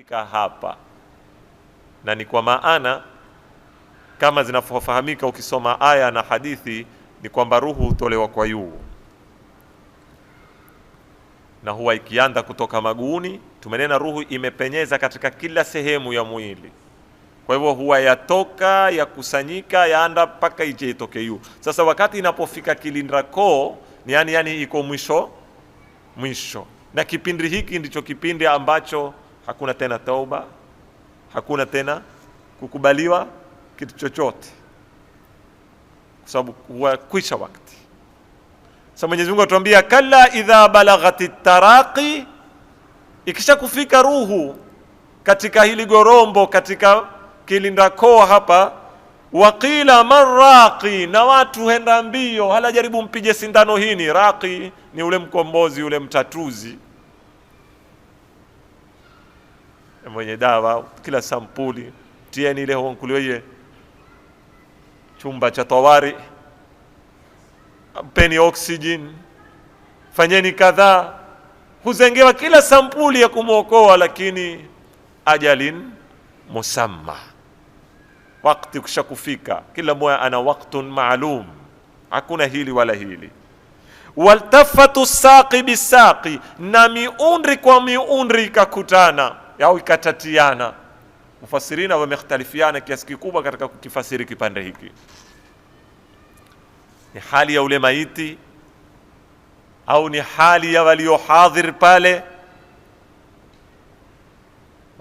kufika hapa, na ni kwa maana kama zinavyofahamika ukisoma aya na hadithi ni kwamba ruhu hutolewa kwa yuu, na huwa ikianda kutoka maguuni. Tumenena ruhu imepenyeza katika kila sehemu ya mwili, kwa hivyo huwa yatoka yakusanyika yaanda mpaka ije itoke yuu. Sasa wakati inapofika kilindra koo ni yani iko mwisho, na kipindi hiki ndicho kipindi ambacho hakuna tena tauba, hakuna tena kukubaliwa kitu chochote, kwa sababu huwa kwisha wakati. Sasa Mwenyezi Mungu atuambia kalla idha balaghati taraqi, ikisha kufika ruhu katika hili gorombo, katika kilinda koo hapa, waqila marraqi, na watu henda mbio, hala jaribu mpige sindano hini. Raqi ni ule mkombozi, ule mtatuzi mwenye dawa kila sampuli. Tieni ile honkuliwe chumba cha tawari, mpeni oxygen, fanyeni kadhaa, huzengewa kila sampuli ya kumwokoa, lakini ajalin musamma, wakati kisha kufika, kila mmoja ana waktun maalum, hakuna hili wala hili. Waltafatu saqi bisaqi, na miundri kwa miundri ikakutana au ikatatiana. Mufasirina wamekhtalifiana kiasi kikubwa katika kukifasiri kipande hiki. Ni hali ya ule maiti au ni hali ya waliohadhir pale?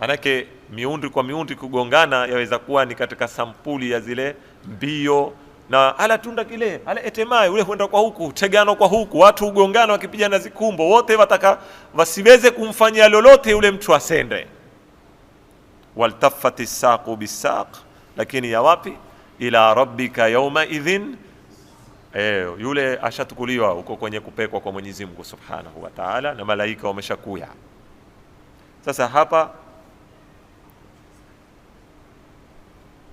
Manake miundri kwa miundri kugongana yaweza kuwa ni katika sampuli ya zile mbio, na ala tunda kile ala etemai ule huenda kwa huku, tegano kwa huku, watu ugongana wakipigana zikumbo, wote wataka wasiweze kumfanyia lolote yule mtu asende. Waltafati saqu bisaq, lakini ya wapi? Ila rabbika yawma idhin, yule ashatukuliwa huko kwenye kupekwa kwa Mwenyezi Mungu Subhanahu wa Ta'ala, na malaika wameshakuya. Sasa hapa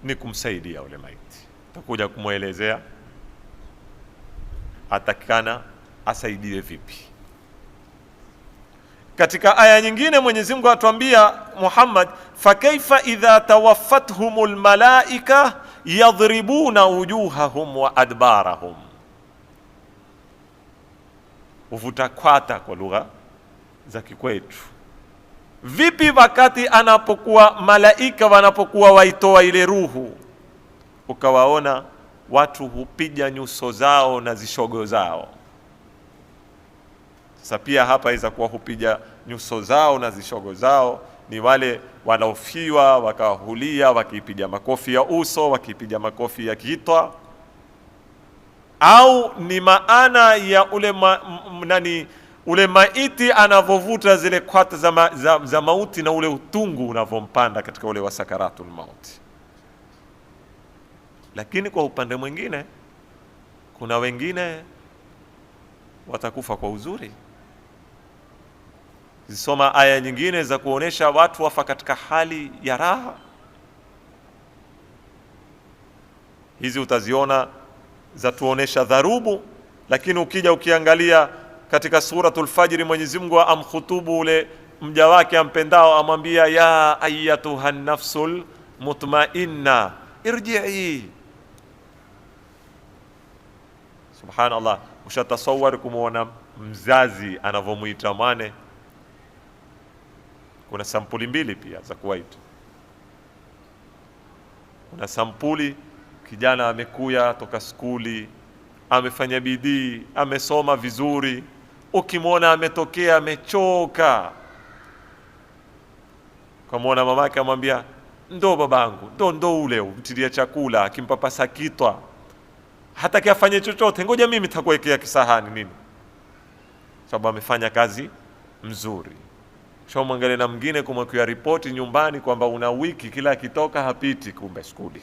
ni kumsaidia ule maiti, takuja kumwelezea atakana asaidiwe vipi. Katika aya nyingine Mwenyezi Mungu atuambia Muhammad, fakaifa idha tawaffathumul malaika yadhribuna wujuhahum wa adbarahum, uvuta kwata kwa lugha za kikwetu. Vipi wakati anapokuwa malaika wanapokuwa waitoa ile ruhu, ukawaona watu hupiga nyuso zao na zishogo zao. Sasa pia hapa iza kuwa hupiga nyuso zao na zishogo zao ni wale wanaofiwa wakahulia, wakipiga makofi ya uso, wakipiga makofi ya kitwa, au ni maana ya ule maiti anavovuta zile kwata za mauti na ule utungu unavompanda katika ule wasakaratul mauti. Lakini kwa upande mwingine kuna wengine watakufa kwa uzuri. Zisoma aya nyingine za kuonesha watu wafa katika hali ya raha. Hizi utaziona za tuonesha dharubu, lakini ukija ukiangalia katika suratul Fajr, Mwenyezi Mungu amkhutubu ule mja wake ampendao, amwambia ya ayyatuhan nafsul mutmainna irji'i. Subhanallah, ushatasawwar kumuona mzazi anavomuita mwane. Kuna sampuli mbili pia za kuwaita. Kuna sampuli kijana amekuya toka skuli, amefanya bidii, amesoma vizuri, ukimwona ametokea amechoka, ukamwona mamake amwambia ndo babangu, ndo ule umtilia chakula, akimpapasa kitwa, hata kiafanye chochote, ngoja mimi nitakuwekea kisahani nini, sababu amefanya kazi mzuri. Shau mwangalie na mwingine kumwekea ripoti nyumbani kwamba una wiki kila akitoka hapiti, kumbe skuli.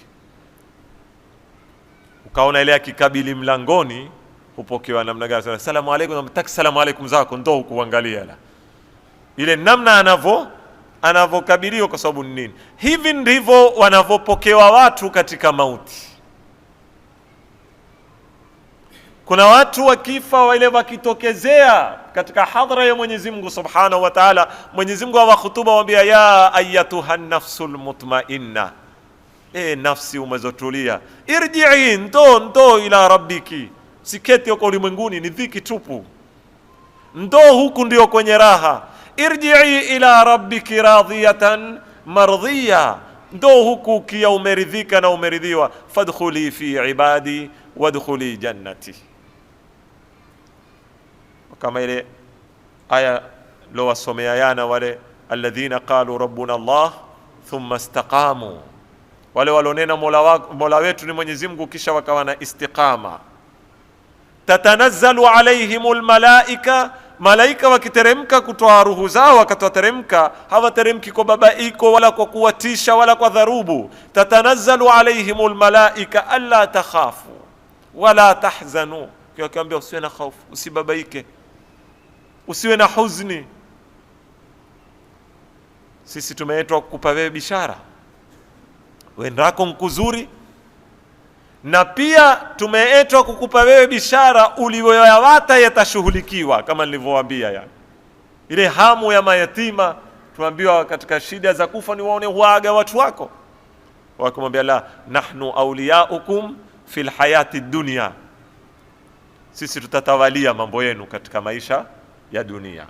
Ukaona ile akikabili mlangoni upokewa namna gani? Asalamu alaykum, namtaki salamu alaykum zako, ndo ukuangalia la ile namna anavokabiliwa. Kwa sababu nini? Hivi ndivyo wanavopokewa watu katika mauti. Kuna watu wakifa wale wakitokezea katika hadhara ya Mwenyezi Mungu Subhanahu wa Ta'ala, Mwenyezi Mungu awahutuba waambia, ya ayyatuhan nafsul mutmainna, nafsi umezotulia, irji'i, ndo ila rabbiki, siketi huko ulimwenguni ni dhiki tupu, ndo huku ndio kwenye raha. Irji'i ila rabbiki radiyatan mardhiya, ndo huku kia umeridhika na umeridhiwa. Fadkhuli fi ibadi wadkhuli jannati, kama ile aya lo wasomea yana wale alladhina qalu rabbuna Allah thumma istaqamu, wale walonena mola wetu ni Mwenyezi Mungu kisha wakawa na istiqama. Tatanazzalu alaihimul malaika, malaika wakiteremka kutoa ruhu zao, wakatoteremka, hawateremki kwa babaiko wala kwa kuwatisha wala kwa dharubu. Tatanazzalu alaihimul malaika alla takhafu wala tahzanu, kiwaambia usiwe na hofu, usibabaike, usiwe na huzuni. Sisi tumeitwa kukupa wewe bishara wendako nkuzuri, na pia tumeitwa kukupa wewe bishara uliyoyawata yatashughulikiwa, kama nilivyowaambia. Yani ile hamu ya mayatima, tuambiwa katika shida za kufa ni waone huaga watu wako, wakamwambia la nahnu awliyaukum fil hayati dunya, sisi tutatawalia mambo yenu katika maisha ya dunia.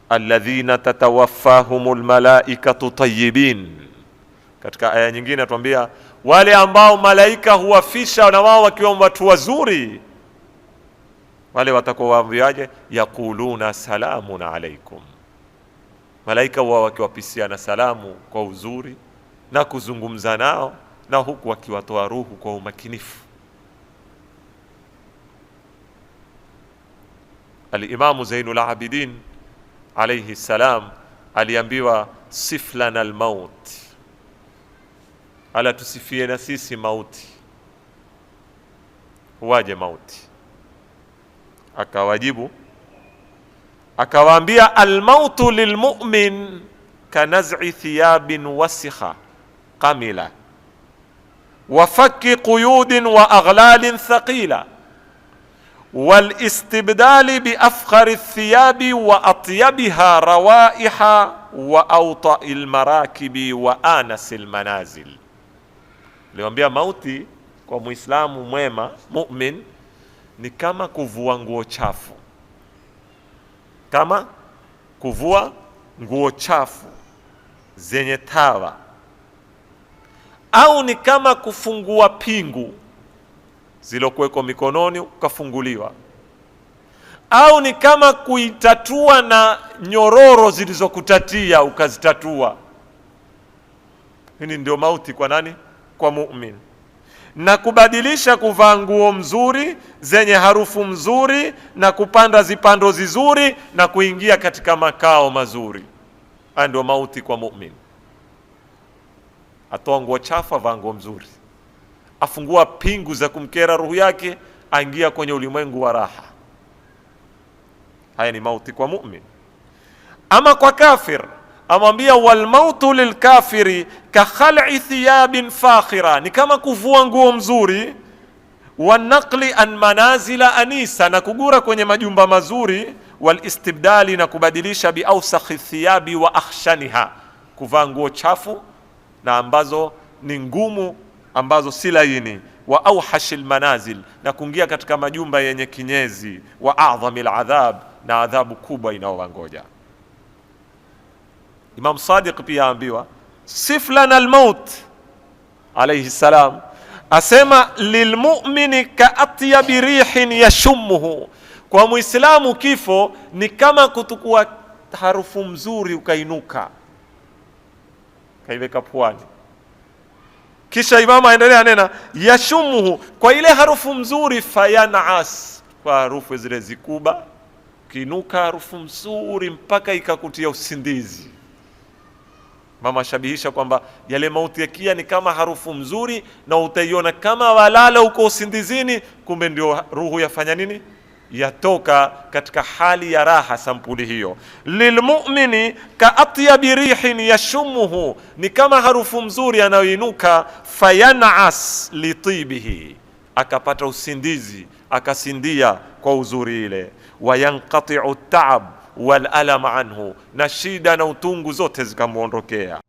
Alladhina tatawaffahumul malaikatu tayyibin, katika aya nyingine atuambia wale ambao malaika huwafisha na wao wakiwa watu wazuri, wale watakuwa waambiaje? Yaquluna salamun alaikum, malaika wao wakiwapisiana salamu kwa uzuri na kuzungumza nao, na huku wakiwatoa ruhu kwa umakinifu. Al-Imamu Zainul Abidin alayhi salam aliambiwa sif lana al-maut, ala tusifie na sisi mauti, huwaje mauti? Akawajibu akawaambia, al-mautu lilmu'min kanaz'i thiyabin wasikha qamila wa fakki quyudin wa aghlalin thaqila والاستبدال بأفخر الثياب وأطيبها روائح وأوطأ المراكب وآنس المنازل. Liwambia mauti kwa Muislamu mwema mu'min ni kama kuvua nguo chafu, kama kuvua nguo chafu zenye tawa, au ni kama kufungua pingu zilokuweko mikononi ukafunguliwa, au ni kama kuitatua na nyororo zilizokutatia ukazitatua. Hili ndio mauti kwa nani? Kwa mu'min. Na kubadilisha kuvaa nguo mzuri zenye harufu mzuri na kupanda zipando zizuri na kuingia katika makao mazuri, haya ndio mauti kwa mu'min. Atoa nguo chafu, avaa nguo mzuri, afungua pingu za kumkera ruhu yake, aingia kwenye ulimwengu wa raha. Haya ni mauti kwa mu'min. Ama kwa kafir amwambia, wal mautu lil kafiri ka khal'i thiyabin fakhira, ni kama kuvua nguo mzuri, wa naqli an manazila anisa, na kugura kwenye majumba mazuri, wal istibdali, na kubadilisha bi awsakhi thiyabi wa akhshaniha, kuvaa nguo chafu na ambazo ni ngumu, ambazo si laini, wa awhashil manazil, na kuingia katika majumba yenye kinyezi, wa a'dhamil adhab, na adhabu kubwa inaowangoja. Imam Sadiq pia ambiwa sif lana almaut alayhi salam, asema lilmu'mini ka atyabi rihin yashumuhu, kwa Muislamu kifo ni kama kutukua harufu mzuri ukainuka kaiweka puani. Kisha Imam aendelea nena yashumuhu, kwa ile harufu mzuri, fayanas, kwa harufu zile zikuba, kinuka harufu mzuri mpaka ikakutia usindizi. Mama shabihisha kwamba yale mauti ya kia ni kama harufu mzuri, na utaiona kama walala uko usindizini, kumbe ndio ruhu yafanya nini? Yatoka katika hali ya raha sampuli hiyo. Lilmu'mini ka atyabi rihin yashumuhu, ni kama harufu mzuri anayoinuka, fayan'as litibihi, akapata usindizi, akasindia kwa uzuri ile. Wayanqati'u ta'ab wal alam anhu, na shida na utungu zote zikamuondokea.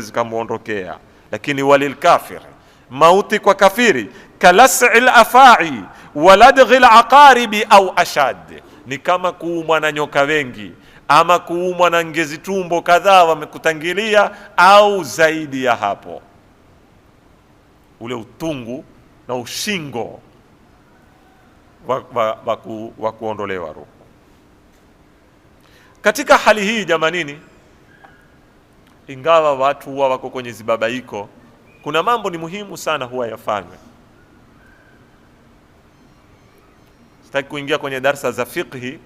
Zikamuondokea. Lakini walil kafir, mauti kwa kafiri, kalas'il afai waladghil aqaribi au ashad, ni kama kuumwa na nyoka wengi ama kuumwa na ngezi tumbo kadhaa wamekutangilia au zaidi ya hapo. Ule utungu na ushingo wa kuondolewa roho. Katika hali hii jamanini, ingawa watu huwa wako kwenye zibabaiko, kuna mambo ni muhimu sana huwa yafanywe. Sitaki kuingia kwenye darsa za fiqhi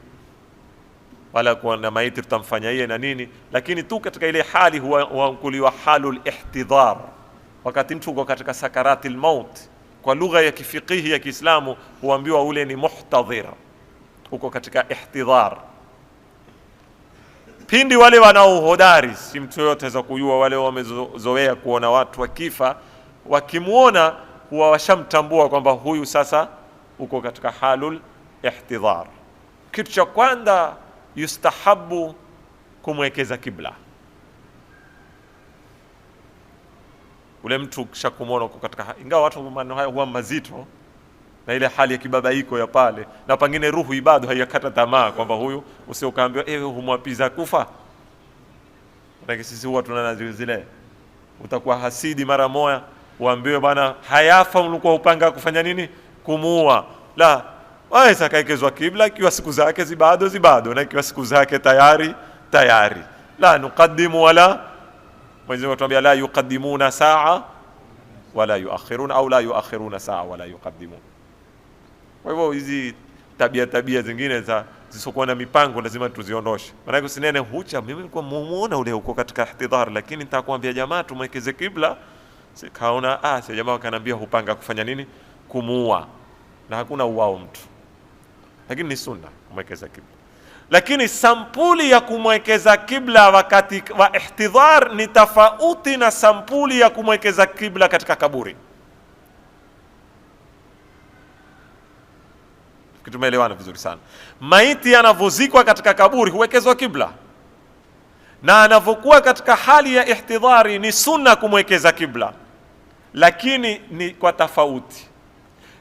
wala kuona maiti tutamfanya yeye na nini, lakini tu katika ile hali huwa kuliwa halul ihtidhar, wakati mtu uko katika sakaratil maut, kwa lugha ya kifiqhi ya Kiislamu huambiwa ule ni muhtadhir, uko katika ihtidhar. Pindi wale wanaohodari, si mtu yote za kujua, wale wamezoea kuona watu wakifa, wakimuona huwa washamtambua kwamba huyu sasa uko katika halul ihtidhar. Kitu cha kwanza, yustahabu kumwekeza kibla. Ule mtu kisha kumuona uko katika, ingawa watu maneno haya huwa mazito na ile hali ya kibabaiko ya pale, na pengine ruhu ibadu haiyakata tamaa kwamba huyu usiokaambiwa ewe humwapiza kufa. Na sisi huwa tunana zile, utakuwa hasidi mara moja uambiwe bwana hayafa, ulikuwa upanga kufanya nini? Kumuua. La, waweza kaekezwa kibla ikiwa siku zake zibado, na ikiwa siku zake tayari. La nuqaddimu wala, Mwenyezi Mungu atuambia la yuqaddimuna saa wala yuakhiruna, au la yuakhiruna saa wala yuqaddimun. Kwa hivyo hizi tabia zingine za zisokuwa na mipango lazima tuziondoshe. Maana usinene hucha mimi nilikuwa muona ule uko katika ihtidhar, lakini nitakwambia jamaa tumwekeze kibla. Sikaona si jamaa kanambia hupanga kufanya nini? Kumuua. Na hakuna uwao mtu, lakini ni sunna kumwekeza kibla. Lakini sampuli ya kumwekeza kibla wakati wa ihtidhar ni tofauti na sampuli ya kumwekeza kibla katika kaburi. Tumeelewana vizuri sana. Maiti anavozikwa katika kaburi huwekezwa kibla, na anavokuwa katika hali ya ihtidhari ni sunna kumwekeza kibla, lakini ni kwa tofauti.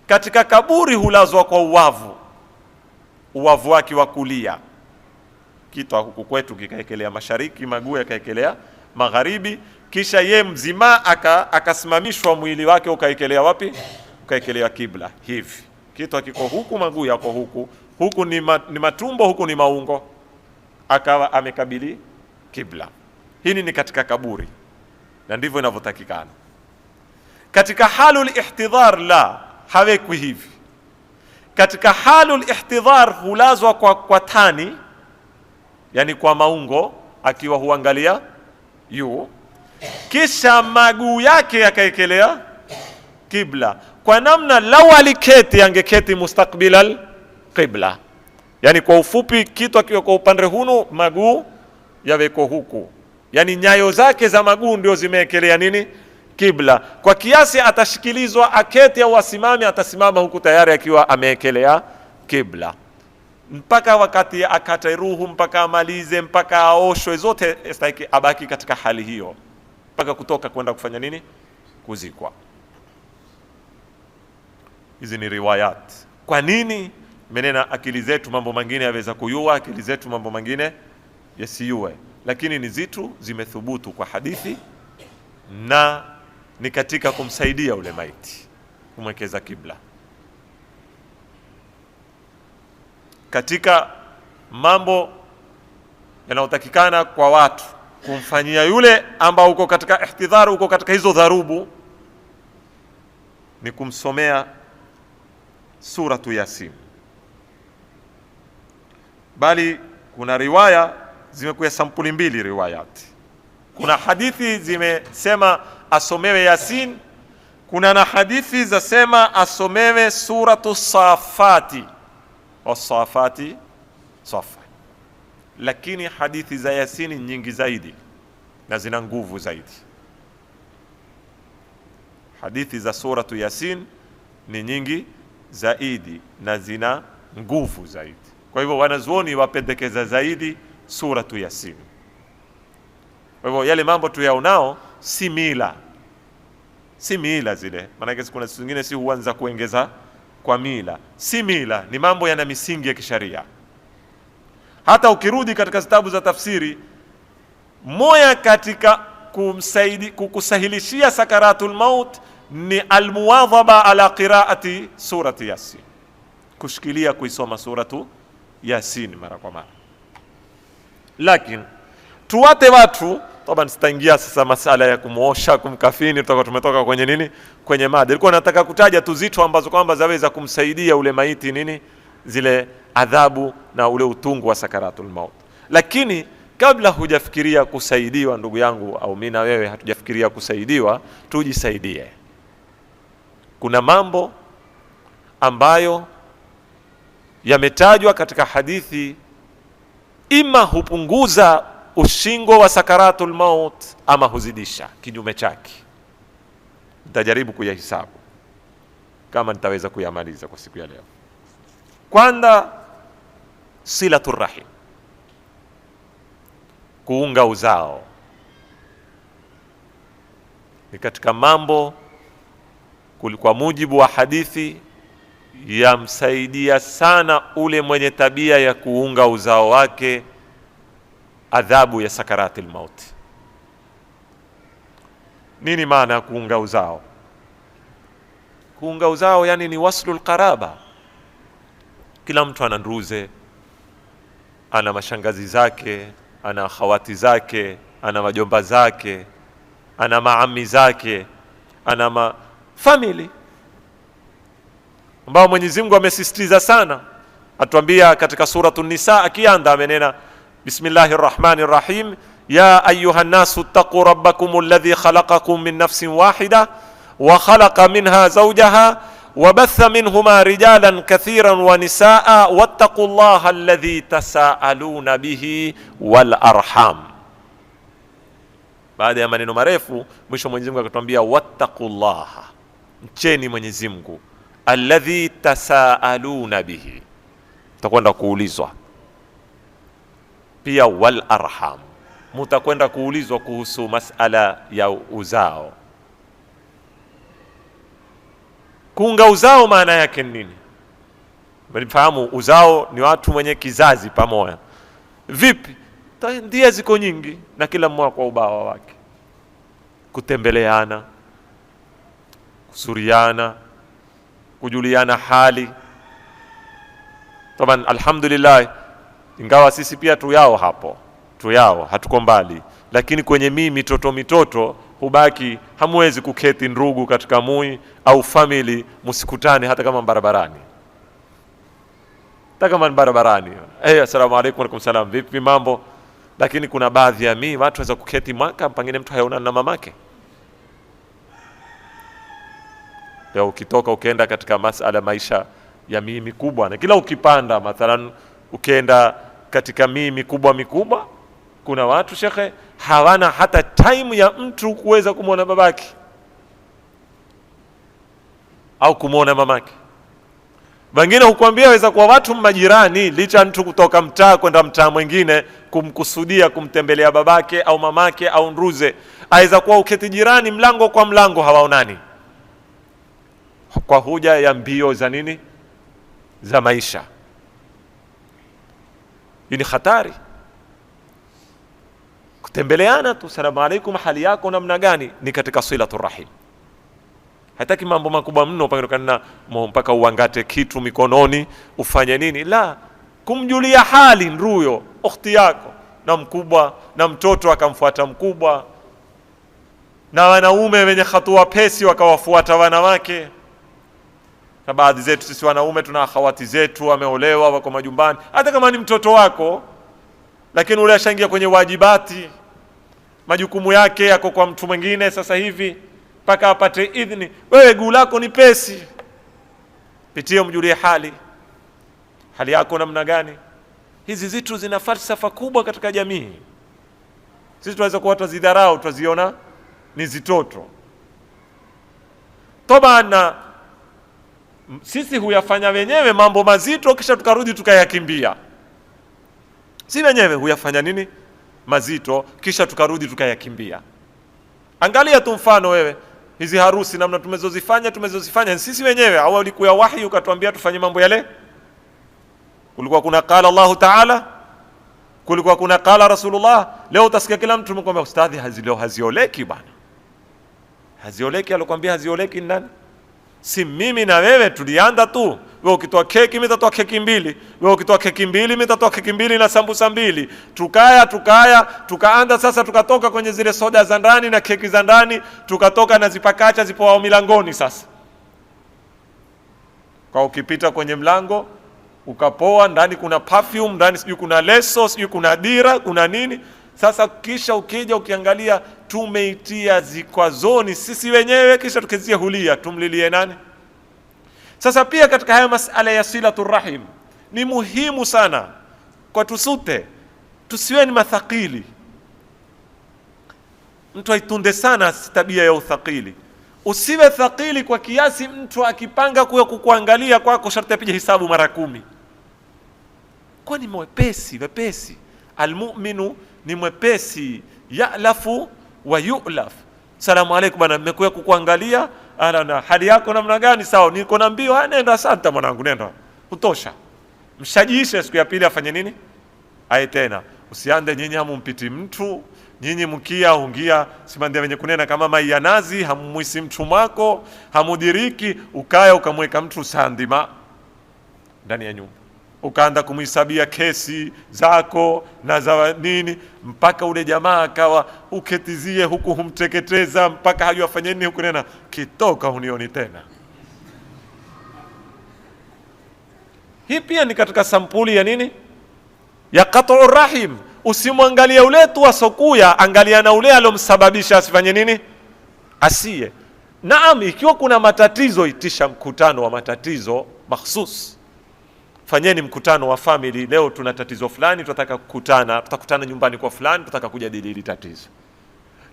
Katika kaburi hulazwa kwa uwavu wake wa kulia, kitwa huku kwetu kikaekelea mashariki, maguu yakaekelea magharibi, kisha ye mzima akasimamishwa mwili wake ukaekelea wapi? Ukaekelea kibla hivi. Kitwa kiko huku, maguu yako huku ni matumbo, huku ni maungo, akawa amekabili kibla. Hili ni katika kaburi, na ndivyo inavyotakikana. Katika halul ihtidhar la hawekwi hivi. Katika halul ihtidhar hulazwa kwa tani, yani kwa maungo, akiwa huangalia yu, kisha maguu yake yakaekelea kibla, kwa namna lau aliketi angeketi mustakbilal qibla. Yani kwa ufupi, kitu akiwa kwa upande hunu, maguu yaweko huku, yani nyayo zake za maguu ndio zimeekelea nini? Kibla. Kwa kiasi atashikilizwa aketi au asimame, atasimama huku tayari akiwa ameekelea kibla. mpaka wakati akate ruhu, mpaka amalize, mpaka aoshwe, zote stahiki abaki katika hali hiyo mpaka kutoka kwenda kufanya nini? Kuzikwa. Hizi ni riwayat. Kwa nini? Menena akili zetu mambo mengine yaweza kuyua, akili zetu mambo mengine yasiyue, lakini ni zitu zimethubutu kwa hadithi na ni katika kumsaidia ule maiti, kumwekeza kibla. Katika mambo yanayotakikana kwa watu kumfanyia yule ambao uko katika ihtidhar, uko katika hizo dharubu, ni kumsomea suratu Yasin. Bali kuna riwaya zimekuwa sampuli mbili riwayati. Kuna hadithi zimesema asomewe Yasin, kuna na hadithi zasema asomewe suratu Safati, wasafati safa. Lakini hadithi za Yasini nyingi zaidi na zina nguvu zaidi. Hadithi za suratu Yasin ni nyingi zaidi na zina nguvu zaidi. Kwa hivyo wanazuoni wapendekeza zaidi suratu Yasin. Kwa hivyo yale mambo tuyaonao si mila, si mila zile, maana kuna siku nyingine si huanza kuongeza kwa mila, si mila, ni mambo yana misingi ya kisharia. Hata ukirudi katika vitabu za tafsiri, moja katika kukusahilishia sakaratul maut ni almuwadhaba ala qiraati surati Yasin, kushikilia kuisoma suratu Yasin mara kwa mara. Lakini tuwate watu, taban sitaingia sasa masala ya kumuosha, kumkafini, tumetoka kwenye nini, kwenye mada. Nilikuwa nataka kutaja tu zitu ambazo kwamba zaweza kumsaidia ule maiti nini, zile adhabu na ule utungu wa sakaratul maut. Lakini kabla hujafikiria kusaidiwa, ndugu yangu, au mimi na wewe hatujafikiria kusaidiwa, tujisaidie. Kuna mambo ambayo yametajwa katika hadithi, ima hupunguza ushingo wa sakaratul maut ama huzidisha kinyume chake. Nitajaribu kuyahisabu kama nitaweza kuyamaliza kwa siku ya leo. Kwanza, silatur rahim, kuunga uzao, ni katika mambo kwa mujibu wa hadithi yamsaidia sana ule mwenye tabia ya kuunga uzao wake adhabu ya sakaratil maut. Nini maana ya kuunga uzao? Kuunga uzao yani ni waslul qaraba. Kila mtu ana nduze, ana mashangazi zake, ana khawati zake, ana majomba zake, ana maami zake, ana family ambao Mwenyezi Mungu amesisitiza sana. Atuambia katika suratun Nisa, akianda amenena bismillahir rahmanir rahim, ya ayyuhan nasu taqu rabbakum alladhi khalaqakum min nafsin wahida wa khalaqa minha zawjaha wa batha minhuma rijalan kathiran wa nisaa wattaqullaha alladhi tasaaluna bihi wal arham. Baada ya maneno marefu, mwisho Mwenyezi Mungu akatuambia wattaqullaha, mcheni Mwenyezi Mungu, alladhi tasaaluna bihi, mtakwenda kuulizwa pia, wal arham, mtakwenda kuulizwa kuhusu masala ya uzao. Kuunga uzao maana yake nini? Mlifahamu uzao ni watu mwenye kizazi pamoja. Vipi? Ndia ziko nyingi na kila mmoja kwa ubawa wake. Kutembeleana, kusuriana, kujuliana hali. Taban alhamdulillah, ingawa sisi pia tuyao hapo, tuyao, hatuko mbali, lakini kwenye mitoto hubaki, hamwezi kuketi ndugu katika mui au family msikutane hata kama barabarani. Hata kama barabarani, assalamu alaykum, wa alaykum salam, vipi mambo? Lakini kuna baadhi ya watu waweza kuketi mwaka pengine mtu hayaona na mamake. Leo ukitoka ukienda katika masala maisha ya mikubwa, na kila ukipanda mathalan ukienda katika mikubwa, kuna watu shekhe hawana hata time ya mtu kuweza kumwona babake au kumwona mamake. Wengine hukwambia waweza kuwa watu majirani, licha mtu kutoka mtaa kwenda mtaa mwingine kumkusudia kumtembelea babake au mamake au nduze, aweza kuwa uketi jirani mlango kwa mlango hawaonani, kwa hoja ya mbio za nini, za maisha. Hii ni hatari. Kutembeleana tu, salamu alaikum, hali yako namna gani, ni katika silatul rahim. Hataki mambo makubwa mno mpaka uangate kitu mikononi ufanye nini, la, kumjulia hali nduyo ukhti yako, na mkubwa na mtoto akamfuata mkubwa, na wanaume wenye hatua pesi wakawafuata wanawake. Na baadhi zetu sisi wanaume tuna akhawati zetu wameolewa, wako majumbani, hata kama ni mtoto wako, lakini ule ashaingia kwenye wajibati, majukumu yake yako kwa mtu mwingine sasa hivi, mpaka apate idhini. Wewe guu lako ni pesi, pitia mjulie hali yako namna gani. Hizi zitu zina falsafa kubwa katika jamii. Sisi tunaweza kuwa tuzidharau, tuziona ni zitoto. Tobana sisi huyafanya wenyewe mambo mazito, kisha tukarudi tukayakimbia. Si wenyewe huyafanya nini mazito, kisha tukarudi tukayakimbia. Angalia tu mfano wewe, hizi harusi namna tumezozifanya sisi wenyewe, au ulikuwa wahi ukatuambia tufanye mambo yale? Kulikuwa kuna qala Allah Ta'ala, kulikuwa kuna qala Rasulullah. Leo utasikia kila mtu mkwambia ustadhi hazioleki bwana. Hazioleki, alikwambia hazioleki nani? Si mimi na wewe tulianda tu. Wewe ukitoa keki mimi nitatoa keki mbili, wewe ukitoa keki mbili mimi nitatoa keki mbili na sambusa mbili. Tukaanda sasa, tukatoka kwenye zile soda za ndani na keki za ndani, tukatoka na zipakacha zipo wao milangoni. Sasa kwa ukipita kwenye mlango ukapoa, ndani kuna perfume, ndani sijui kuna leso, sijui kuna dira, kuna nini. Sasa kisha ukija ukiangalia, tumeitia zikwazoni sisi wenyewe, kisha tukizia hulia, tumlilie nani? Sasa pia katika haya masala ya silatul rahim ni muhimu sana kwa tusute, tusiwe ni mathaqili. Mtu aitunde sana tabia ya uthaqili. Usiwe thaqili kwa kiasi mtu akipanga kuya kukuangalia kwako sharti apige hisabu mara 10. Kwa ni wepesi. Almu'minu ni mwepesi, ya'lafu wa yu'laf. Salamu alaykum bana, nimekuja kukuangalia, na hali yako namna gani? Sawa, niko na mbio. Nenda, asante mwanangu, nenda, utosha. Mshajiishe, siku ya pili afanye nini? Aye tena. Usiande nyinyi hamumpiti mtu, nyinyi mkia hungia simandia wenye kunena kama mai ya nazi, hamumwisi mtu mwako, hamudiriki, ukaya ukamweka mtu sandima ndani ya nyumba, ukaanda kumhisabia kesi zako na za nini, mpaka ule jamaa akawa uketizie huku humteketeza mpaka hajua afanye nini, huku nena kitoka hunioni tena. Hii pia ni katika sampuli ya nini, ya qat'ur rahim. Usimwangalia ule tu asokuya, angalia na ule alomsababisha asifanye nini, asiye. Naam, ikiwa kuna matatizo, itisha mkutano wa matatizo mahsus. Fanyeni mkutano wa family, leo tuna tatizo fulani, tunataka kukutana, tutakutana nyumbani kwa fulani, tunataka kujadili hili tatizo.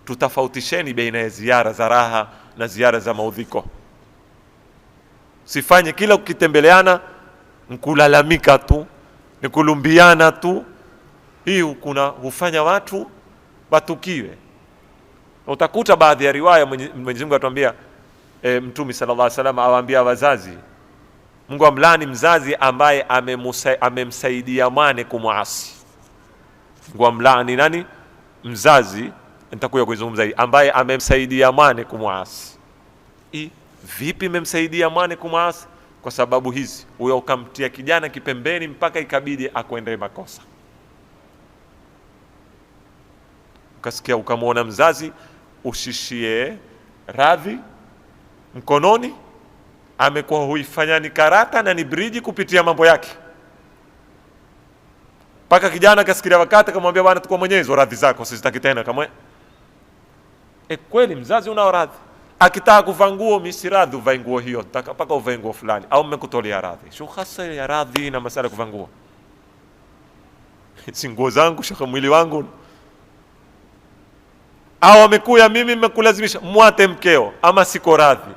Tutafautisheni baina ya ziara za raha na ziara za maudhiko. Sifanye kila ukitembeleana mkulalamika tu, nikulumbiana tu. Hii hufanya watu watukiwe. Utakuta baadhi ya riwaya Mwenyezi Mungu atuambia, Mtume sallallahu alaihi wasallam awaambia wazazi, Mungu amlani mzazi ambaye amemsaidia mwane kumuasi. Mungu amlani nani? Mzazi. Nitakuja kuizungumza hii, ambaye amemsaidia mwane kumuasi. Vipi memsaidia mwane kumuasi? Kwa sababu hizi, huyo ukamtia kijana kipembeni mpaka ikabidi akuendee makosa. Ukasikia ukamwona mzazi ushishie radhi mkononi, amekuwa huifanya ni karata na ni bridge kupitia mambo yake, mpaka kijana kasikia wakati kamwambia bwana, tukua mwenyewe hizo radhi zako, sisitaki tena kamwe. Kweli mzazi unao radhi, akitaka kuvaa nguo, mimi si radhi uvae nguo hiyo, nataka mpaka uvae nguo fulani, au mmekutolea radhi. Sio hasa ya radhi na masala kuvaa nguo. Si nguo zangu, shaka mwili wangu. Au amekuya mimi mmekulazimisha, mwate mkeo, ama siko radhi.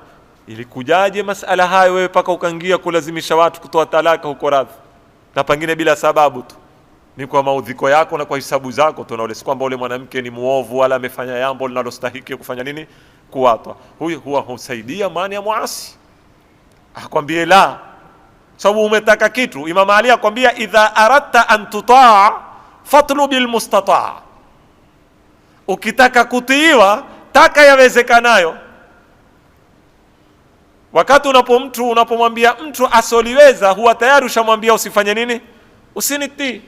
Ilikujaje masala hayo wewe paka ukaingia kulazimisha watu kutoa talaka huko radhi, na pengine bila sababu tu, ni kwa maudhiko yako na kwa hisabu zako tu, na ule si kwamba ule mwanamke ni muovu wala amefanya jambo linalostahili kufanya nini, kuwatwa. Huyu huwa husaidia maana ya muasi. Akwambie la, sababu umetaka kitu. Imam Ali akwambia idha aradta an tutaa fatlubil mustataa, ukitaka kutiiwa taka yawezekanayo. Wakati unapomwambia mtu asoliweza, huwa tayari ushamwambia usifanye nini, usinitii,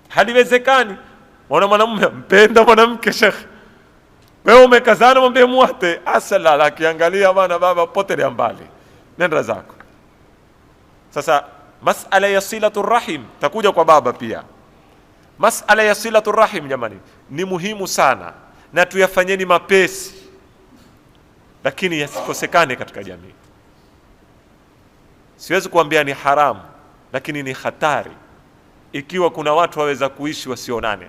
haliwezekani. Mwana mwanamume mpenda mwanamke, Sheikh, wewe umekazana mwambie muate, asala akiangalia bana, baba potelea mbali, nenda zako. Sasa masala ya silatu rahim takuja kwa baba pia. Masala ya silatu rahim jamani ni muhimu sana, na tuyafanyeni mapesi, lakini yasikosekane katika jamii. Siwezi kuambia ni haramu, lakini ni hatari ikiwa kuna watu waweza kuishi wasionane,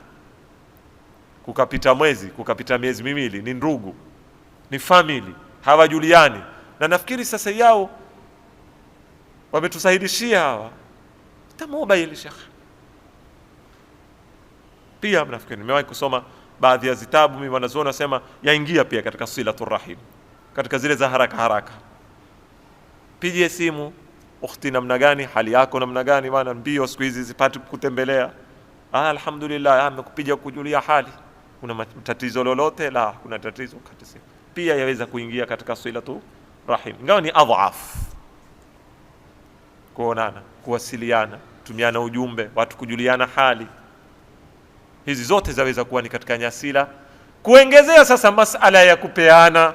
kukapita mwezi, kukapita miezi miwili, ni ndugu, ni family, hawajuliani. Na nafikiri sasa yao wametusahidishia hawa mobile, Sheikh. Pia nafikiri nimewahi kusoma baadhi ya zitabu, mimi wanazuoni wasema yaingia pia katika silatul rahim, katika zile za haraka haraka. Pigie simu, ukhti namna gani, hali yako namna gani bwana, mbio siku hizi zipati kutembelea. Alhamdulillah, amekupiga kujulia hali, kuna tatizo lolote? La, kuna tatizo, kati simu. Pia yaweza kuingia katika silatul rahim, ingawa ni adhaf. Kuonana, kuwasiliana, tumiana ujumbe, watu kujuliana hali, hizi zote zaweza kuwa ni katika nyasila. Kuongezea sasa masala ya kupeana,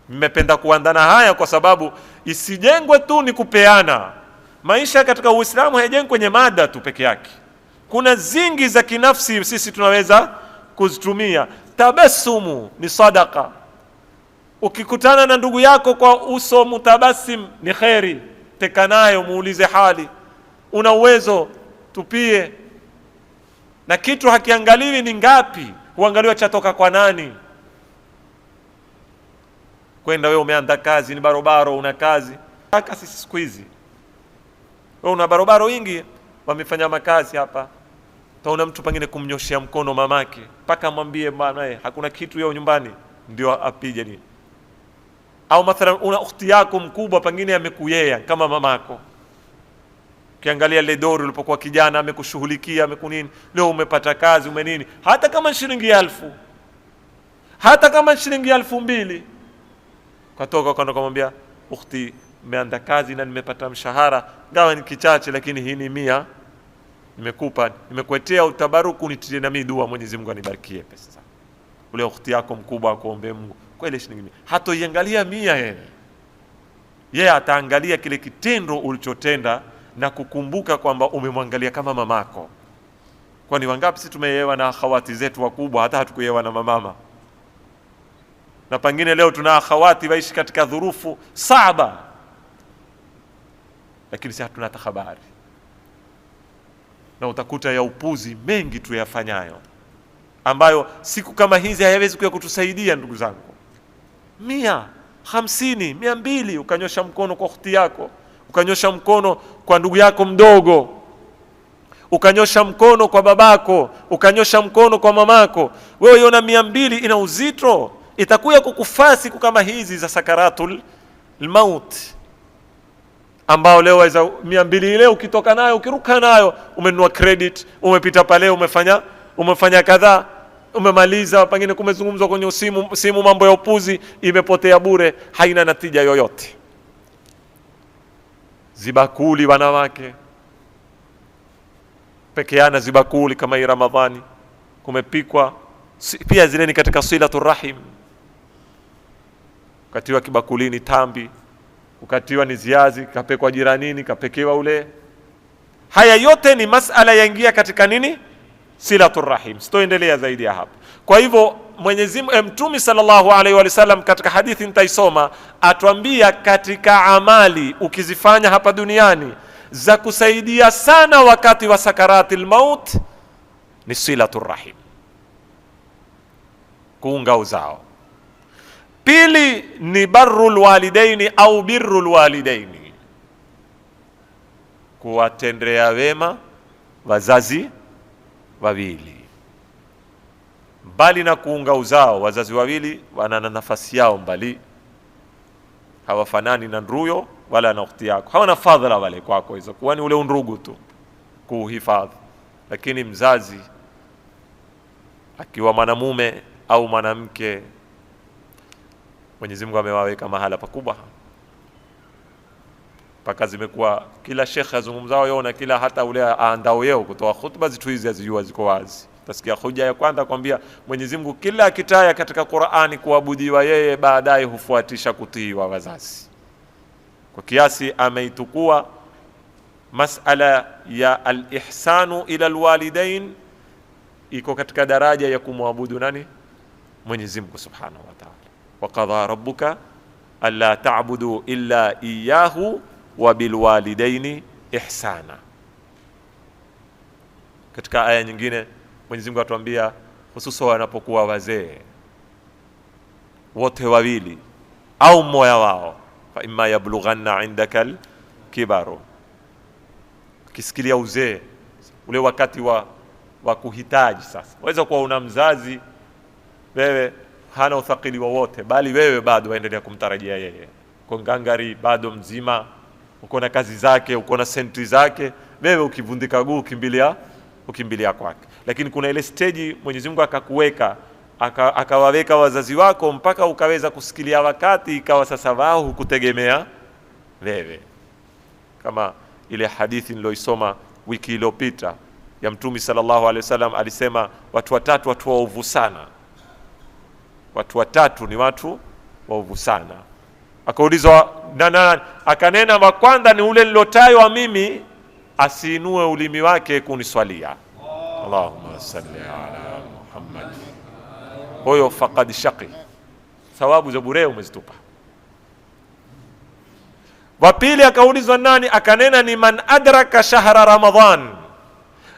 mmependa kuandana haya kwa sababu isijengwe tu ni kupeana. Maisha katika Uislamu hayajengwi kwenye mada tu peke yake, kuna zingi za kinafsi sisi tunaweza kuzitumia. Tabassumu ni sadaka. Ukikutana na ndugu yako kwa uso mutabasim ni kheri, teka nayo, muulize hali, una uwezo tupie. Na kitu hakiangaliwi ni ngapi, huangaliwa chatoka kwa nani. Kwenda wewe umeanza kazi, ni barobaro, una kazi haka sisi siku hizi, wewe una barobaro wingi wamefanya makazi hapa, taona mtu pengine kumnyoshia mkono mamake mpaka mwambie bwana hakuna kitu yao nyumbani ndio apige ni. Au mathalan una ukhti yako mkubwa pengine amekuyea kama mamako, kiangalia ile dori ulipokuwa kijana amekushughulikia amekunini, leo umepata kazi umenini, hata kama shilingi 1000, hata kama shilingi 2000, katoka kwenda kumwambia ukhti nimeanza kazi na nimepata mshahara, gawa ni kichache lakini hii ni 100 nimekupa, nimekuetea utabaruku, nitie na mimi dua Mwenyezi Mungu anibarikie pesa. Ule ukhti yako mkubwa akuombe Mungu kwa ile shilingi 100, hatoiangalia 100 yeye ataangalia kile kitendo ulichotenda na kukumbuka kwamba umemwangalia kama mamako. Kwani wangapi sisi tumeyewa na akhawati zetu wakubwa hata hatukuyewa na mamama, na pengine leo tuna akhawati waishi katika dhurufu saba, lakini sisi hatuna habari, na utakuta ya upuzi mengi tu yafanyayo ambayo siku kama hizi hayawezi kuya kutusaidia. Ndugu zangu, 100, 50, 200 ukanyosha mkono kwa ukhti yako, ukanyosha mkono kwa ndugu yako mdogo, ukanyosha mkono kwa babako, ukanyosha mkono kwa mamako, wewe yona 200 ina uzito, itakuya kukufaa siku kama hizi za sakaratul maut, ambao leo waweza 200 ile ukitoka nayo ukiruka nayo, umenunua credit, umepita pale, umefanya kadhaa, umemaliza, pengine kumezungumzwa kwenye simu mambo ya upuzi, imepotea bure, haina natija yoyote. Zibakuli wanawake pekeana, zibakuli kama hii Ramadhani kumepikwa pia, zile ni katika silatul rahim. Ukatiwa kibakulini tambi, ukatiwa ni ziazi, kapekwa jiranini, kapekewa ule. Haya yote ni masala yaingia katika nini? Silatul rahim. Sitoendelea zaidi ya hapo. Kwa hivyo Mwenyezi Mungu Mtume sallallahu alaihi wa sallam katika hadithi nitaisoma atuambia katika amali ukizifanya hapa duniani za kusaidia sana wakati wa sakaratil maut ni silatul rahim, kuunga uzao. Pili ni barrul walidaini au birrul walidaini, kuwatendea wema wazazi wawili. Mbali na kuunga uzao, wazazi wawili wana nafasi yao mbali, hawafanani na nduyo wala na ukhti yako, hawana fadhila wale kwako hizo, kwani ule undugu tu kuhifadhi. Lakini mzazi akiwa mwanamume au mwanamke, Mwenyezi Mungu amewaweka mahala pakubwa, mpaka zimekuwa kila shekhe azungumzao yao na kila hata ule aandao yao kutoa khutba zitu hizi azijua ziko wazi. Utasikia hoja ya kwanza kwambia Mwenyezi Mungu kila akitaya katika Qur'ani kuabudiwa yeye, baadaye hufuatisha kutiiwa wazazi, kwa kiasi ameitukua masala ya al-ihsanu ila al-walidain iko katika daraja ya kumwabudu nani? Mwenyezi Mungu Subhanahu wa Ta'ala. Wa qadha rabbuka alla ta'budu illa iyyahu wa bil walidaini ihsana. Katika aya nyingine Mwenyezi Mungu atuambia hususan wanapokuwa wazee wote wawili au mmoja wao, fa imma yablughanna indaka al-kibaru, kisikilia uzee ule wakati wa kuhitaji. Sasa waweza kuwa una mzazi wewe hana uthaqili wowote, bali wewe bado waendelea kumtarajia yeye, uko ngangari, bado mzima, uko na kazi zake, uko na senti zake, wewe ukivundika guu ukimbilia kwake. Lakini kuna ile stage Mwenyezi Mungu akakuweka, akawaweka wazazi wako mpaka ukaweza kusikilia wakati, ikawa sasa wao hukutegemea wewe, kama ile hadithi niloisoma wiki iliyopita ya Mtume sallallahu alaihi wasallam. Alisema watu watatu watu waovu sana, watu watatu ni watu waovu sana. Akaulizwa nani? Akanena wa kwanza ni ule nilotajwa mimi, asiinue ulimi wake kuniswalia. Allahumma salli ala Muhammad. Huyo faqad shaqi, thawabu za bure umezitupa. Wa pili akaulizwa nani? Akanena ni man adraka shahra Ramadhan,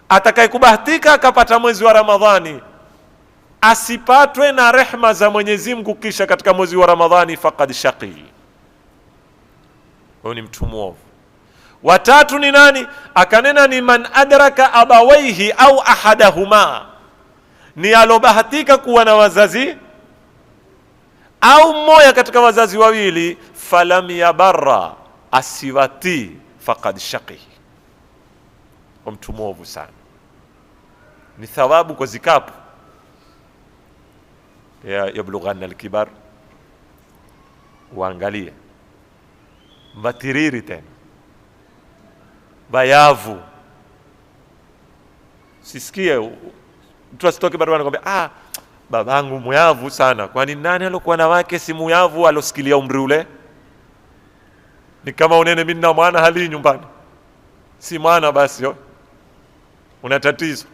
atakayekubahatika akapata mwezi wa Ramadhani, asipatwe na rehma za Mwenyezi Mungu kisha katika mwezi wa Ramadhani, faqad shaqi, huyo ni mtu mwovu. Watatu ni nani? Akanena ni man adraka abawaihi au ahadahuma, ni alobahatika kuwa na wazazi au mmoja katika wazazi wawili, falam yabarra, asiwati, faqad shaqi, mtu mwovu sana. Ni thawabu kwa zikapu ya yablughanna al-kibar. Waangalie matiriri tena bayavu, sisikie mtu asitoke bado anakuambia babangu muyavu sana. Kwani nani alokuwa na wake si muyavu alosikilia umri ule? Ni kama unene mimi na mwana hali nyumbani, si mwana basi una tatizo,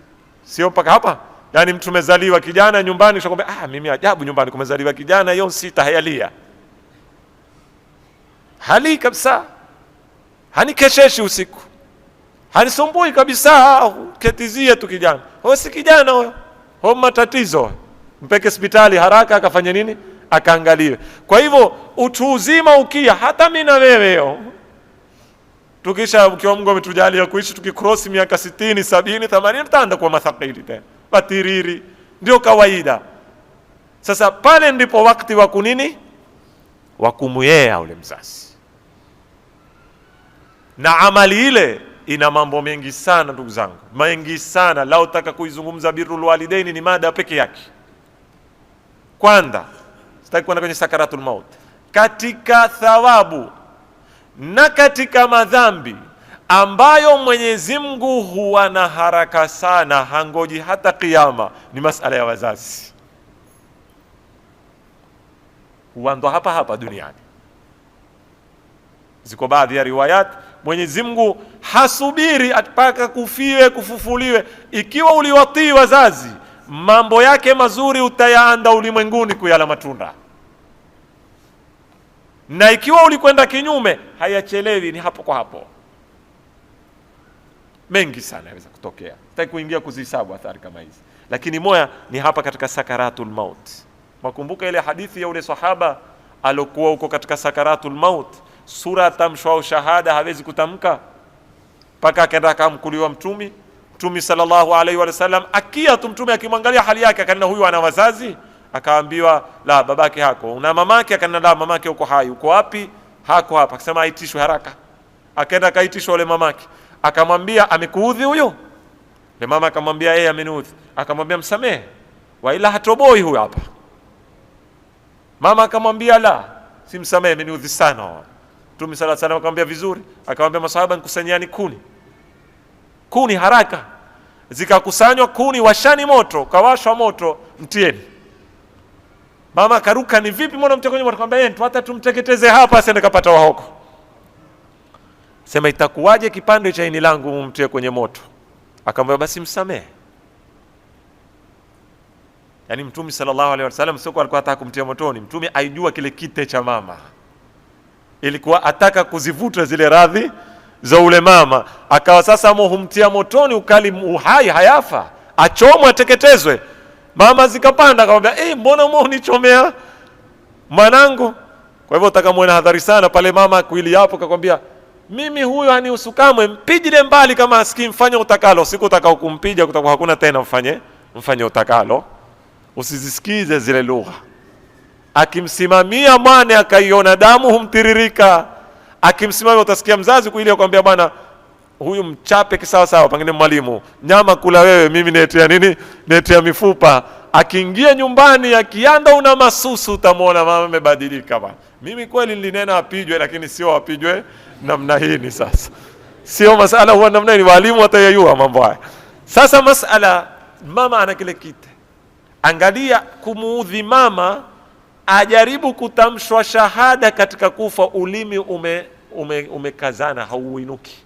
sio mpaka hapa. Yani mtu mezaliwa kijana nyumbani ushakwambia mimi ajabu nyumbani kumezaliwa kijana, hiyo sita hayalia hali kabisa, hanikesheshi usiku, hanisumbui kabisa, ketizie tu kijana. Huyo si kijana huyo, huyo matatizo. Mpeke hospitali haraka, akafanya nini? Akaangaliwe. Kwa hivyo utu uzima ukia, hata mimi na wewe tukisha, ukiwa Mungu ametujalia kuishi tukicross miaka 60, 70, 80, tutaanza kuwa mathaqili tena, batiriri, ndio kawaida. Sasa pale ndipo wakati wa kunini, wa kumuyea ule mzazi. Na amali ile ina mambo mengi sana ndugu zangu, mengi sana. Lao taka kuizungumza birrul walidaini ni mada peke yake. Kwanza sitaki kwenda kwenye sakaratul maut, katika thawabu na katika madhambi ambayo Mwenyezi Mungu huwa na haraka sana, hangoji hata kiyama, ni masala ya wazazi. Huanza hapa duniani. Ziko baadhi ya riwayat Mwenyezi Mungu hasubiri mpaka kufiwe kufufuliwe. Ikiwa uliwatii wazazi, mambo yake mazuri utayaanda ulimwenguni kuyala matunda, na ikiwa ulikwenda kinyume hayachelewi, ni hapo kwa hapo. Mengi sana yaweza kutokea, sitaki kuingia kuzihesabu athari kama hizi, lakini moja ni hapa katika sakaratul maut. Makumbuka ile hadithi ya ule sahaba alokuwa huko katika sakaratul maut, sura tamshwa au shahada hawezi kutamka, mpaka akaenda akamkuliwa mtumi sallallahu alaihi wasallam. Akia tu mtume akimwangalia hali yake akanena huyu ana wazazi, akaambiwa la, babake hako. Una mamake? Akanena la, mamake uko hai. Uko wapi? Hako hapa. Akasema aitishwe haraka. Akaenda akaitishwa yule mamake, akamwambia amekuudhi huyo? Yule mama akamwambia yeye ameniudhi. Akamwambia msamehe, wa ila hatoboi huyo hapa. Mama akamwambia la, simsamehe, ameniudhi sana. Mtume sallallahu alaihi wasallam akamwambia vizuri, akamwambia masahaba nikusanyani kuni haraka. Zikakusanywa kuni, washani moto, kawashwa moto, mtieni. Mama akaruka, ni vipi mbona mtie kwenye moto? Akamwambia yeye hata tumteketeze hapa asiende kapata wahoko. Sema itakuwaje kipande cha ini langu mumtie kwenye moto? Akamwambia basi msamehe. Yani Mtume sallallahu alaihi wasallam sio kwa alikuwa anataka kumtia motoni, Mtume aijua kile kite cha mama, ilikuwa ataka kuzivuta zile radhi za ule mama. Akawa sasa humtia motoni ukali uhai, hayafa, achomwe ateketezwe. Mama zikapanda, akamwambia mbona unichomea mwanangu? Kwa hivyo utakamwona hadhari sana pale mama kuili hapo, akakwambia mimi huyo ani usukamwe, mpijile mbali kama asikii, mfanye utakalo. Siku utakao kumpija kutakuwa hakuna tena, mfanye utakalo, usizisikize zile lugha. Akimsimamia mwane akaiona damu humtiririka, akimsimamia utasikia mzazi kuili akwambia bwana huyu mchape kisawa sawa, pengine mwalimu, nyama kula wewe, mimi netea nini? Netea mifupa. Akiingia nyumbani akianda una masusu, utamwona mama amebadilika bwana. Mimi kweli nilinena apijwe, lakini sio apijwe namna hii. Sasa sio masala huwa namna hii, walimu watayajua mambo haya. Sasa masala mama ana kile kite, angalia kumuudhi mama, ajaribu kutamshwa shahada katika kufa, ulimi umekazana, hauinuki.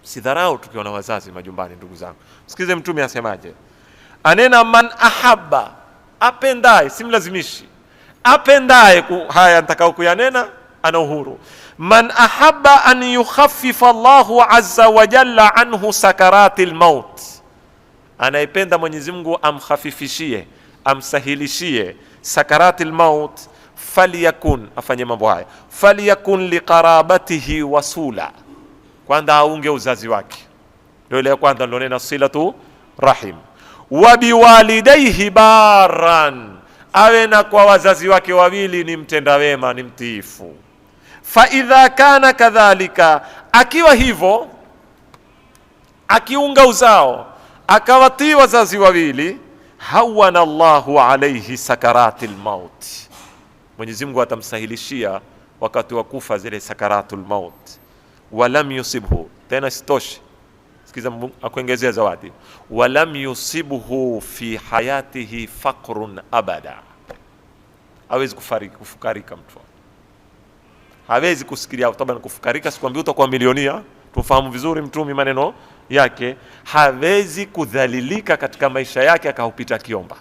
Sidharau tukiona wazazi majumbani, ndugu zangu. Msikize Mtume asemaje, anena man ahabba, apendaye, simlazimishi, apendaye haya nitakao kuyanena ana uhuru. Man ahabba an yukhaffifa Allahu azza wa jalla anhu sakaratil maut, anaipenda Mwenyezi Mungu amkhafifishie, amsahilishie sakaratil maut, falyakun, afanye mambo haya, falyakun liqarabatihi wasula, kwanza aunge uzazi wake, ndio ile ya kwanza nilionena silatu rahim. Wa biwalidayhi baran, awe na kwa wazazi wake wawili ni mtenda wema, ni mtiifu. Fa idha kana kadhalika, akiwa hivyo, akiunga uzao akawatii wazazi wawili, hawana Allahu alayhi sakaratil maut, Mwenyezi Mungu atamsahilishia wakati wa kufa zile sakaratul maut. Walam yusibhu, tena sitoshi, sikiza akuongezea zawadi, walam yusibhu fi hayatihi faqrun abada, hawezi kufukarika mtu, hawezi kusikilia tabana kufukarika. Sikwambia utakuwa milionia, tufahamu vizuri Mtume maneno yake, hawezi kudhalilika katika maisha yake akaupita kiomba,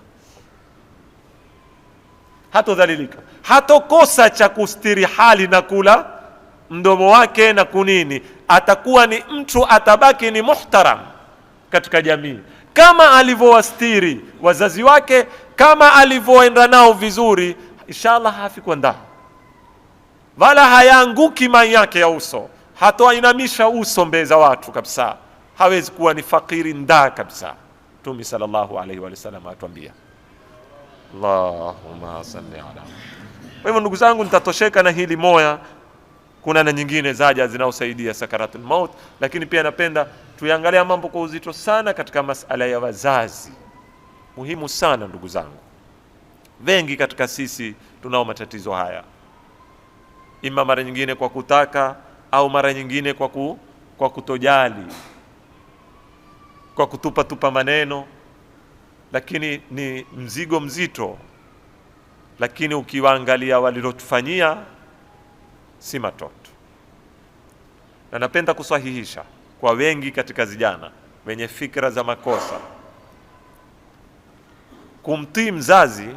hatodhalilika, hatokosa cha kustiri hali na kula mdomo wake na kunini, atakuwa ni mtu, atabaki ni muhtaram katika jamii, kama alivyowastiri wazazi wake, kama alivyoenda nao vizuri, inshallah hafikwa ndaa, wala hayaanguki mai yake ya uso, hatoinamisha uso mbele za watu kabisa, hawezi kuwa ni fakiri ndaa kabisa. Mtume sallallahu alaihi wasallam atuambia, Allahumma salli ala. Kwa hivyo ndugu zangu, nitatosheka na hili moya, kuna na nyingine zaja zinaosaidia sakaratul maut, lakini pia napenda tuangalia mambo kwa uzito sana katika masala ya wazazi. Muhimu sana ndugu zangu, wengi katika sisi tunao matatizo haya, ima mara nyingine kwa kutaka au mara nyingine kwa kutojali, kwa kutupa maneno, lakini ni mzigo mzito. Lakini ukiwaangalia walilotufanyia si matoto. Na napenda kusahihisha kwa wengi katika vijana wenye fikra za makosa, kumtii mzazi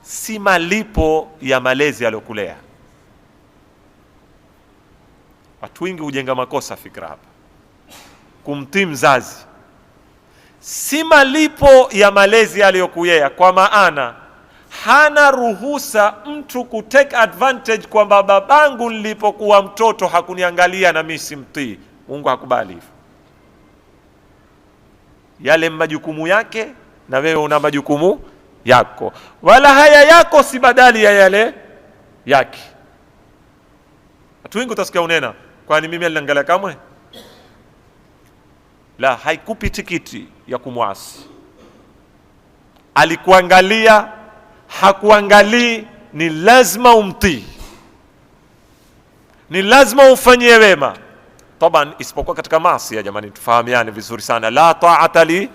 si malipo ya malezi aliyokulea. Watu wengi hujenga makosa fikra hapa. Kumtii mzazi si malipo ya malezi aliyokuyea, kwa maana hana ruhusa mtu kutake advantage kwamba babangu nilipokuwa mtoto hakuniangalia na mimi simtii. Mungu hakubali hivyo. Yale majukumu yake na wewe una majukumu yako, wala haya yako si badali ya yale yake. Watu wengi utasikia unena, kwani mimi aliniangalia kamwe? La, haikupi tikiti ya kumwasi. Alikuangalia, hakuangalii, ni lazima umtii, ni lazima ufanyie wema. Taban isipokuwa katika maasi ya, jamani tufahamiane vizuri sana. La ta'ata li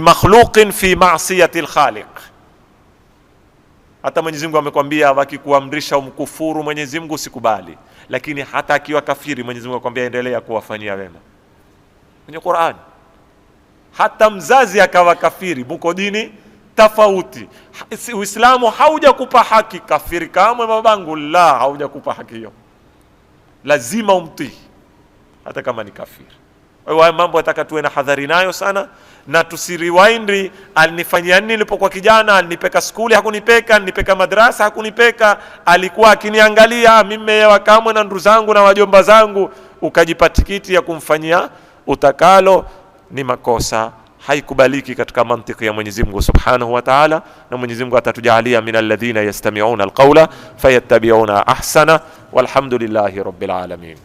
makhluqin fi ma'siyati al-khaliq. Hata Mwenyezi Mungu amekwambia wakikuamrisha umkufuru Mwenyezi Mungu usikubali, lakini hata akiwa kafiri Mwenyezi Mungu akwambia endelea kuwafanyia wema. Kwenye Qur'an hata mzazi akawa kafiri, mko dini tofauti, Uislamu haujakupa haki kafiri kama babangu, la, haujakupa haki hiyo, lazima umtii hata kama ni kafiri. Kwa hiyo mambo nataka tuwe na hadhari nayo sana, na tusiriwindi alinifanyia nini nilipokuwa kijana, alinipeka skuli hakunipeka, alinipeka madrasa hakunipeka, alikuwa akiniangalia mimi wa kamwe na ndugu zangu na wajomba zangu, ukajipa tikiti ya kumfanyia utakalo. Ni makosa, haikubaliki katika mantiki ya Mwenyezi Mungu Subhanahu wa Ta'ala. Na Mwenyezi Mungu atatujalia min alladhina yastami'una alqawla fayattabi'una ahsana, walhamdulillahi rabbil alamin.